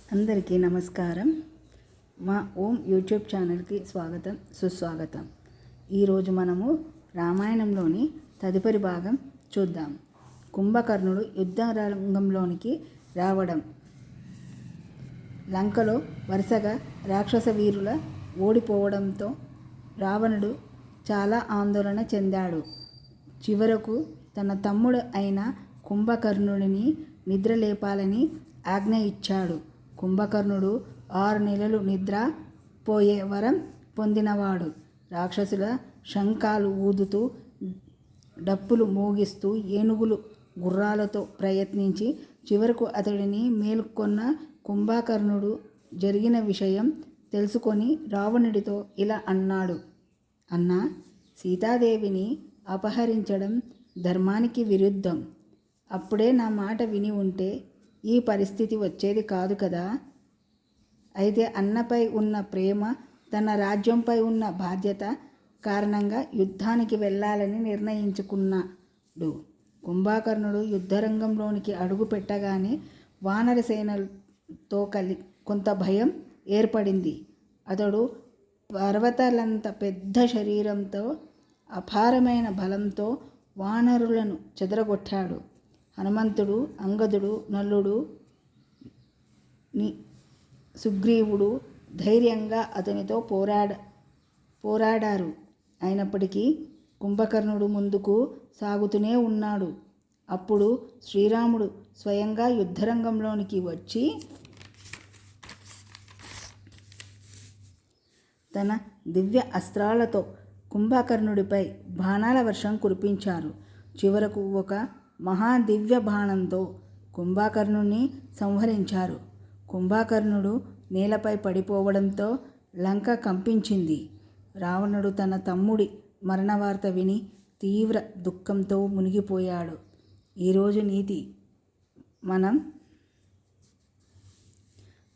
అందరికీ నమస్కారం. మా ఓం యూట్యూబ్ ఛానల్కి స్వాగతం, సుస్వాగతం. ఈరోజు మనము రామాయణంలోని తదుపరి భాగం చూద్దాం. కుంభకర్ణుడు యుద్ధ రంగంలోనికి రావడం, లంకలో వరుసగా రాక్షస వీరుల ఓడిపోవడంతో రావణుడు చాలా ఆందోళన చెందాడు. చివరకు తన తమ్ముడు అయిన కుంభకర్ణుడిని నిద్రలేపాలని ఆజ్ఞ ఇచ్చాడు. కుంభకర్ణుడు 6 నెలలు నిద్ర పోయే వరం పొందినవాడు. రాక్షసుల శంఖాలు ఊదుతూ, డప్పులు మోగిస్తూ, ఏనుగులు గుర్రాలతో ప్రయత్నించి చివరకు అతడిని మేల్కొన్న కుంభకర్ణుడు జరిగిన విషయం తెలుసుకొని రావణుడితో ఇలా అన్నాడు: అన్నా, సీతాదేవిని అపహరించడం ధర్మానికి విరుద్ధం. అప్పుడే నా మాట విని ఉంటే ఈ పరిస్థితి వచ్చేది కాదు కదా. అయితే అన్నపై ఉన్న ప్రేమ, తన రాజ్యంపై ఉన్న బాధ్యత కారణంగా యుద్ధానికి వెళ్ళాలని నిర్ణయించుకున్నాడు. కుంభకర్ణుడు యుద్ధరంగంలోనికి అడుగు పెట్టగానే వానర సేనలతో కొంత భయం ఏర్పడింది. అతడు పర్వతాలంత పెద్ద శరీరంతో, అపారమైన బలంతో వానరులను చెదరగొట్టాడు. హనుమంతుడు, అంగదుడు, నలుడు, సుగ్రీవుడు ధైర్యంగా అతనితో పోరాడారు. అయినప్పటికీ కుంభకర్ణుడు ముందుకు సాగుతూనే ఉన్నాడు. అప్పుడు శ్రీరాముడు స్వయంగా యుద్ధరంగంలోనికి వచ్చి తన దివ్య అస్త్రాలతో కుంభకర్ణుడిపై బాణాల వర్షం కురిపించారు. చివరకు ఒక మహాదివ్య బాణంతో కుంభకర్ణుడిని సంహరించారు. కుంభకర్ణుడు నేలపై పడిపోవడంతో లంక కంపించింది. రావణుడు తన తమ్ముడి మరణవార్త విని తీవ్ర దుఃఖంతో మునిగిపోయాడు. ఈరోజు నీతి: మనం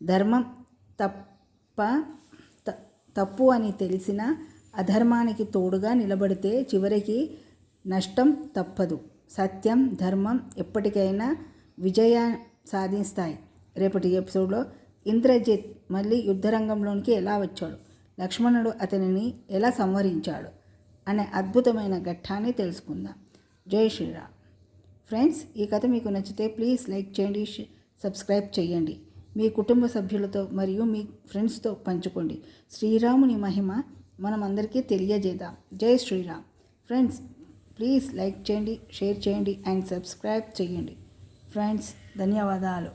ధర్మం తప్పు అని తెలిసినా అధర్మానికి తోడుగా నిలబడితే చివరికి నష్టం తప్పదు. సత్యం, ధర్మం ఎప్పటికైనా విజయం సాధిస్తాయి. రేపటి ఎపిసోడ్లో ఇంద్రజిత్ మళ్ళీ యుద్ధరంగంలోనికి ఎలా వచ్చాడు, లక్ష్మణుడు అతనిని ఎలా సంహరించాడు అనే అద్భుతమైన ఘట్టాన్ని తెలుసుకుందాం. జై శ్రీరామ్. ఫ్రెండ్స్, ఈ కథ మీకు నచ్చితే ప్లీజ్ లైక్ చేయండి, సబ్స్క్రైబ్ చేయండి. మీ కుటుంబ సభ్యులతో మరియు మీ ఫ్రెండ్స్తో పంచుకోండి. శ్రీరాముని మహిమ మనం అందరికీ తెలియజేద్దాం. జై శ్రీరామ్. ఫ్రెండ్స్, ప్లీజ్ లైక్ చేయండి, షేర్ చేయండి అండ్ సబ్స్క్రైబ్ చేయండి. ఫ్రెండ్స్, ధన్యవాదాలు.